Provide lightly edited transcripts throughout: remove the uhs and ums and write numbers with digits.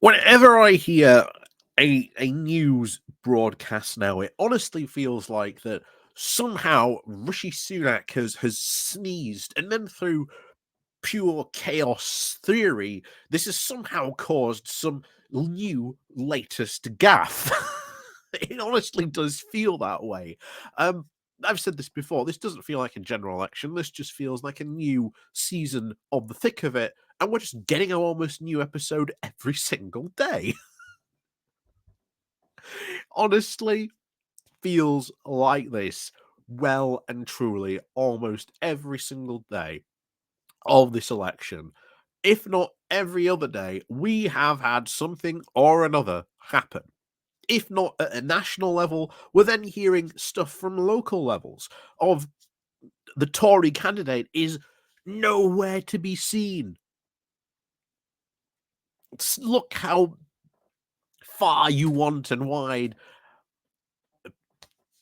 Whenever I hear a news broadcast now, it honestly feels like that somehow Rishi Sunak has sneezed, and then through pure chaos theory, this has somehow caused some new latest gaffe. It honestly does feel that way. Um, I've said this before. This doesn't feel like a general election. This just feels like a new season of the thick of it, and we're just getting an almost new episode every single day. Honestly, feels like this well and truly almost every single day of this election. If not every other day, we have had something or another happen. If not at a national level, we're then hearing stuff from local levels of the Tory candidate is nowhere to be seen. Look how far you want and wide.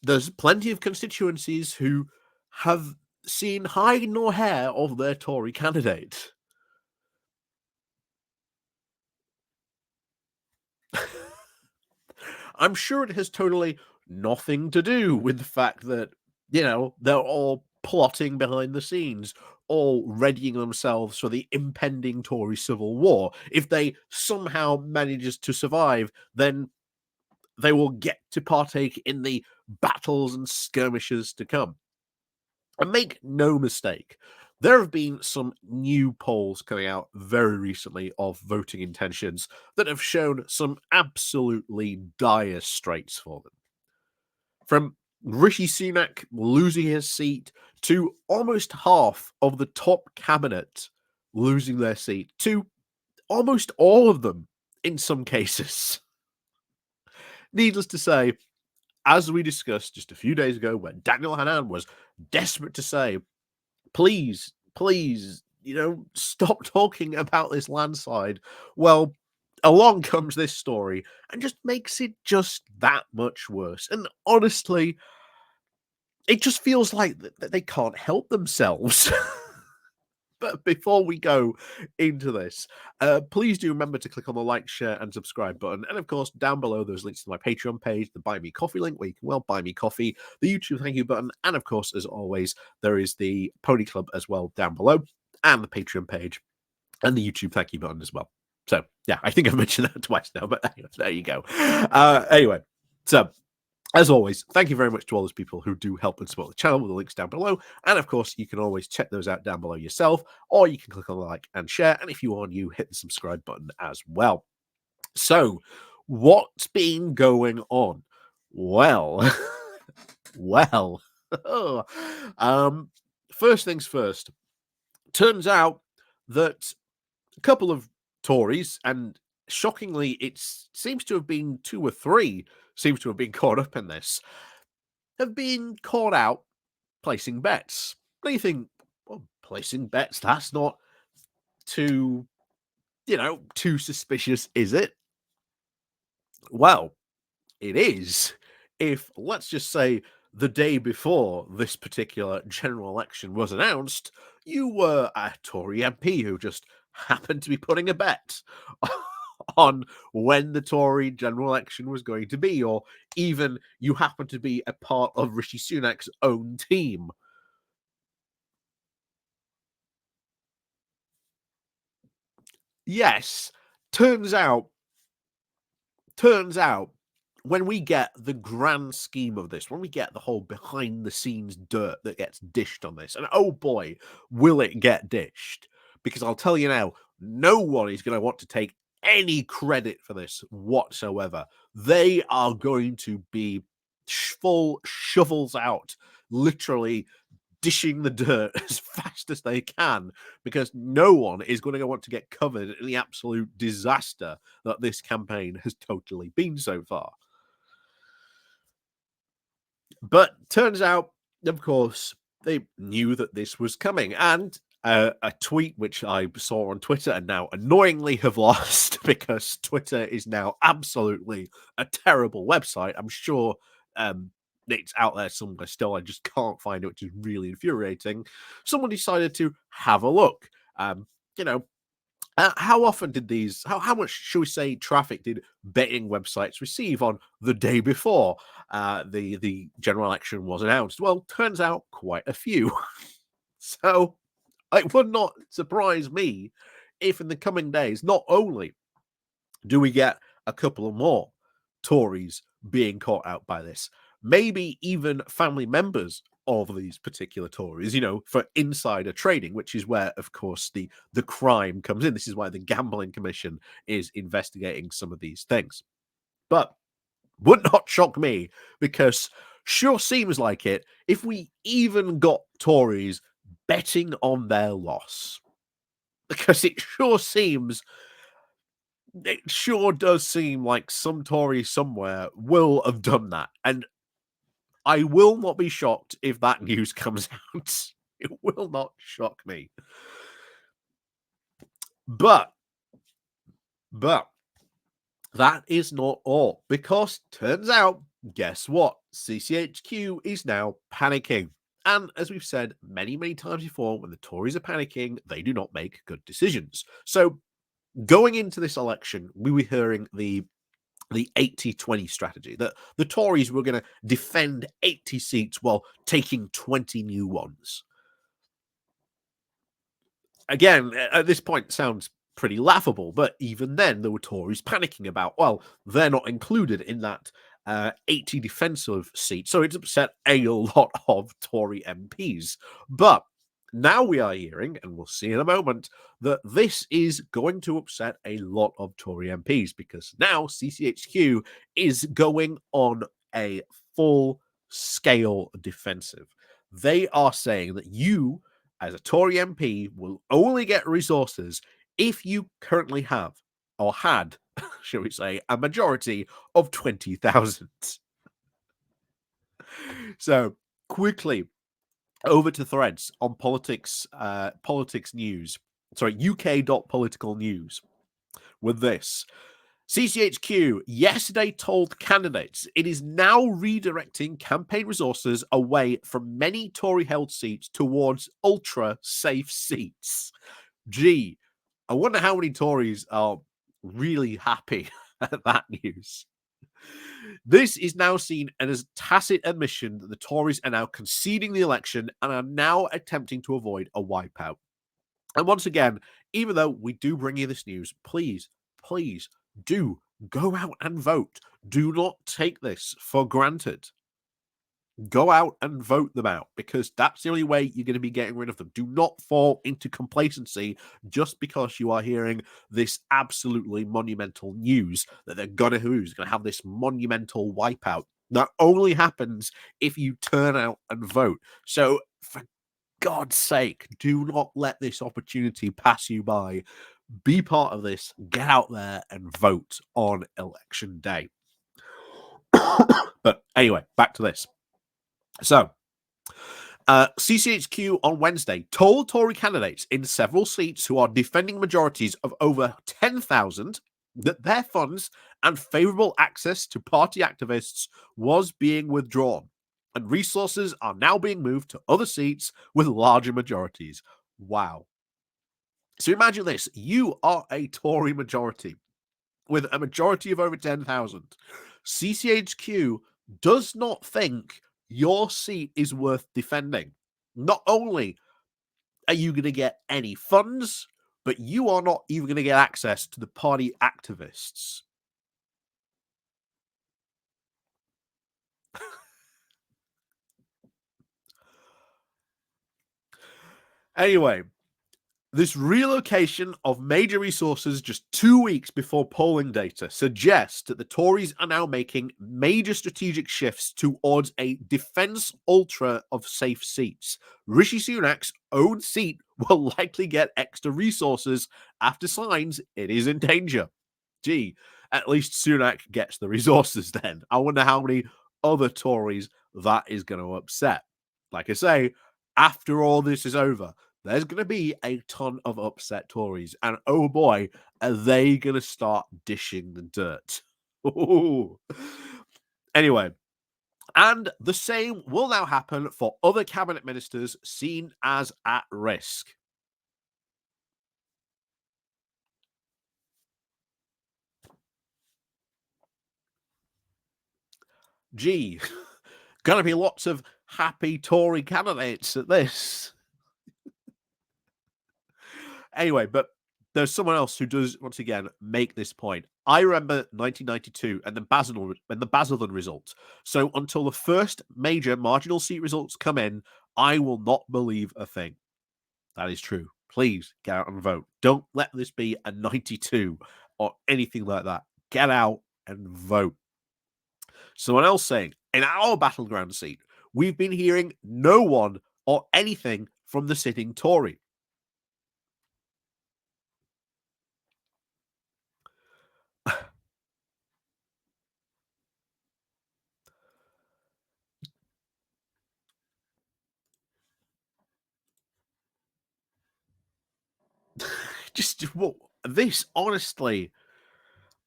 There's plenty of constituencies who have seen hide nor hair of their Tory candidate. I'm sure it has totally nothing to do with the fact that, they're all plotting behind the scenes, all readying themselves for the impending Tory civil war. If they somehow manages to survive, then they will get to partake in the battles and skirmishes to come. And make no mistake, there have been some new polls coming out very recently of voting intentions that have shown some absolutely dire straits for them. From Rishi Sunak losing his seat to almost half of the top cabinet losing their seat to almost all of them in some cases. Needless to say, as we discussed just a few days ago when Daniel Hannan was desperate to say, please, please, stop talking about this landslide. Well, along comes this story and just makes it just that much worse. And honestly, it just feels like that they can't help themselves. But before we go into this, please do remember to click on the like, share, and subscribe button. And of course, down below, there's links to my Patreon page, the Buy Me Coffee link, where you can, buy me coffee, the YouTube thank you button, and of course, as always, there is the Pony Club as well down below, and the Patreon page, and the YouTube thank you button as well. So, yeah, I think I've mentioned that twice now, but there you go. Anyway, so as always, thank you very much to all those people who do help and support the channel with the links down below. And of course, you can always check those out down below yourself, or you can click on the like and share. And if you are new, hit the subscribe button as well. So, what's been going on? Well, well, first things first. Turns out that a couple of Tories, and shockingly, it seems to have been two or three, seems to have been caught up in this, have been caught out placing bets. Now you think, well, placing bets, that's not too, too suspicious, is it? Well, it is. If, let's just say, the day before this particular general election was announced, you were a Tory MP who just happened to be putting a bet on when the Tory general election was going to be, or even you happen to be a part of Rishi Sunak's own team. Yes, turns out, when we get the grand scheme of this, when we get the whole behind the scenes dirt that gets dished on this, and oh boy, will it get dished? Because I'll tell you now, no one is going to want to take any credit for this whatsoever. They are going to be full shovels out, literally dishing the dirt as fast as they can, because no one is going to want to get covered in the absolute disaster that this campaign has totally been so far. But turns out, of course, they knew that this was coming. And a tweet which I saw on Twitter and now annoyingly have lost because Twitter is now absolutely a terrible website. I'm sure it's out there somewhere still. I just can't find it, which is really infuriating. Someone decided to have a look. You know, How often did these how much, shall we say, traffic did betting websites receive on the day before, the general election was announced? Well, turns out quite a few. So, it would not surprise me if in the coming days, not only do we get a couple of more Tories being caught out by this, maybe even family members of these particular Tories, for insider trading, which is where, of course, the crime comes in. This is why the Gambling Commission is investigating some of these things. But would not shock me, because sure seems like it if we even got Tories betting on their loss. Because it sure does seem like some Tory somewhere will have done that. And I will not be shocked if that news comes out. It will not shock me. But, but that is not all, because turns out, guess what? CCHQ is now panicking. And as we've said many, many times before, when the Tories are panicking, they do not make good decisions. So going into this election, we were hearing the 80-20 strategy, that the Tories were going to defend 80 seats while taking 20 new ones. Again, at this point, sounds pretty laughable, but even then, there were Tories panicking about, well, they're not included in that 80 defensive seats, so it's upset a lot of Tory MPs. But now we are hearing, and we'll see in a moment, that this is going to upset a lot of Tory MPs, because now CCHQ is going on a full scale defensive. They are saying that you, as a Tory MP, will only get resources if you currently have, or had, shall we say, a majority of 20,000. So quickly over to threads on politics news. Sorry, UK.political news with this. CCHQ yesterday told candidates it is now redirecting campaign resources away from many Tory held seats towards ultra safe seats. Gee, I wonder how many Tories are really happy at that news. This is now seen as tacit admission that the Tories are now conceding the election and are now attempting to avoid a wipeout. And once again, even though we do bring you this news, please, please do go out and vote. Do not take this for granted. Go out and vote them out, because that's the only way you're going to be getting rid of them. Do not fall into complacency just because you are hearing this absolutely monumental news that they're going to have this monumental wipeout. That only happens if you turn out and vote. So, for God's sake, do not let this opportunity pass you by. Be part of this. Get out there and vote on election day. But anyway, back to this. So, CCHQ on Wednesday told Tory candidates in several seats who are defending majorities of over 10,000 that their funds and favourable access to party activists was being withdrawn, and resources are now being moved to other seats with larger majorities. Wow. So imagine this. You are a Tory majority with a majority of over 10,000. CCHQ does not think your seat is worth defending. Not only are you going to get any funds, but you are not even going to get access to the party activists. Anyway, this relocation of major resources just 2 weeks before polling data suggests that the Tories are now making major strategic shifts towards a defence ultra of safe seats. Rishi Sunak's own seat will likely get extra resources after signs it is in danger. Gee, at least Sunak gets the resources then. I wonder how many other Tories that is going to upset. Like I say, after all this is over, there's going to be a ton of upset Tories. And oh boy, are they going to start dishing the dirt. Ooh. Anyway, and the same will now happen for other cabinet ministers seen as at risk. Gee, gonna be lots of happy Tory candidates at this. Anyway, but there's someone else who does once again make this point. I remember 1992 and the Basildon result. So until the first major marginal seat results come in, I will not believe a thing. That is true. Please get out and vote. Don't let this be a 92 or anything like that. Get out and vote. Someone else saying, in our battleground seat, we've been hearing no one or anything from the sitting Tory. Just well, this honestly,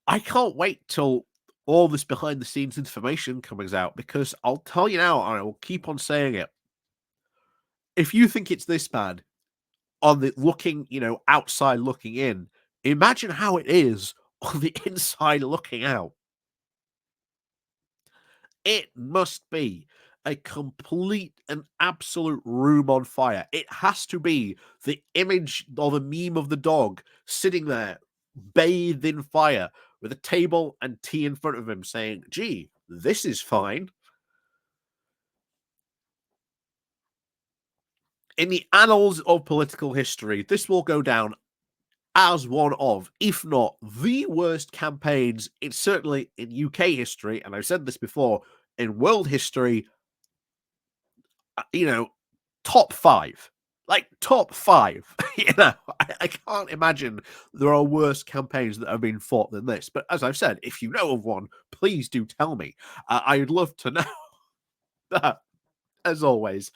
I can't wait till all this behind the scenes information comes out because I'll tell you now, and I will keep on saying it. If you think it's this bad on the looking, outside looking in, imagine how it is on the inside looking out. It must be a complete and absolute room on fire. It has to be the image or the meme of the dog sitting there, bathed in fire, with a table and tea in front of him, saying, "Gee, this is fine." In the annals of political history, this will go down as one of, if not the worst campaigns, it's certainly in UK history, and I've said this before, in world history, you know, top 5. Like, top 5. I can't imagine there are worse campaigns that have been fought than this. But as I've said, if you know of one, please do tell me. I'd love to know that, as always.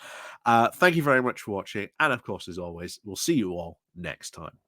Thank you very much for watching. And of course, as always, we'll see you all next time.